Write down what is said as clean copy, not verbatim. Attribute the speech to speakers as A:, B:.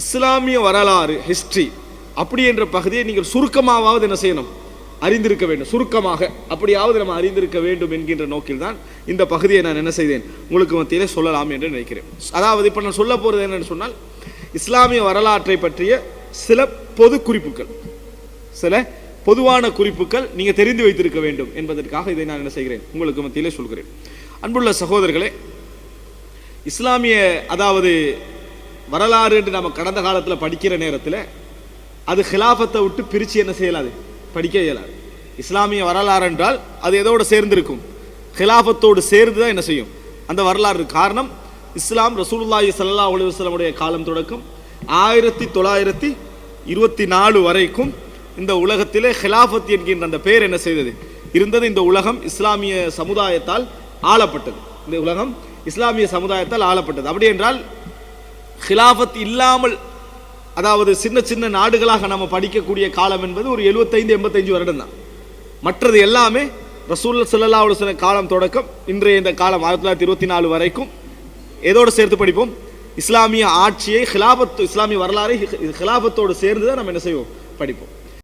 A: இஸ்லாமிய வரலாறு ஹிஸ்ட்ரி அப்படி என்ற பகுதியை நீங்கள் சுருக்கமாவது என்ன செய்யணும், அறிந்திருக்க வேண்டும். சுருக்கமாக அப்படியாவது நம்ம அறிந்திருக்க வேண்டும் என்கின்ற நோக்கில் தான் இந்த பகுதியை நான் என்ன செய்தேன் உங்களுக்கு மத்தியிலே சொல்லலாம் என்று நினைக்கிறேன். அதாவது இப்போ நான் சொல்ல போகிறது என்னென்னு சொன்னால், இஸ்லாமிய வரலாற்றை பற்றிய சில பொது குறிப்புகள், சில பொதுவான குறிப்புகள் நீங்கள் தெரிந்து வைத்திருக்க வேண்டும் என்பதற்காக இதை நான் என்ன செய்கிறேன் உங்களுக்கு மத்தியிலே சொல்கிறேன். அன்புள்ள சகோதரர்களே, இஸ்லாமிய அதாவது வரலாறு என்று நம்ம கடந்த காலத்தில் படிக்கிற நேரத்தில் அது ஹிலாஃபத்தை விட்டு பிரித்து என்ன செய்யலாது, படிக்க இயலாது. இஸ்லாமிய வரலாறு என்றால் அது எதோடு சேர்ந்திருக்கும், ஹிலாஃபத்தோடு சேர்ந்து தான் என்ன செய்யும் அந்த வரலாறு. காரணம், இஸ்லாம் ரசூலுல்லாஹி ஸல்லல்லாஹு அலைஹி வஸல்லம் உடைய காலம் தொடக்கம் 1924 வரைக்கும் இந்த உலகத்திலே ஹிலாஃபத் என்கின்ற அந்த பெயர் என்ன செய்தது இருந்தது. இந்த உலகம் இஸ்லாமிய சமுதாயத்தால் ஆளப்பட்டது. இந்த உலகம் இஸ்லாமிய சமுதாயத்தால் ஆளப்பட்டது. அப்படி என்றால் ஹிலாஃபத் இல்லாமல், அதாவது சின்ன சின்ன நாடுகளாக நம்ம படிக்கக்கூடிய காலம் என்பது ஒரு 75-85 வருடம் தான். மற்றது எல்லாமே ரசூல் ஸல்லல்லாஹு அலைஹி வஸல்லம் காலம் தொடக்கம் இன்றைய இந்த காலம் 1924 வரைக்கும் எதோடு சேர்த்து படிப்போம், இஸ்லாமிய ஆட்சியை, ஹிலாஃபத், இஸ்லாமிய வரலாறை ஹிலாஃபத்தோடு சேர்ந்து தான் நம்ம என்ன செய்வோம் படிப்போம்.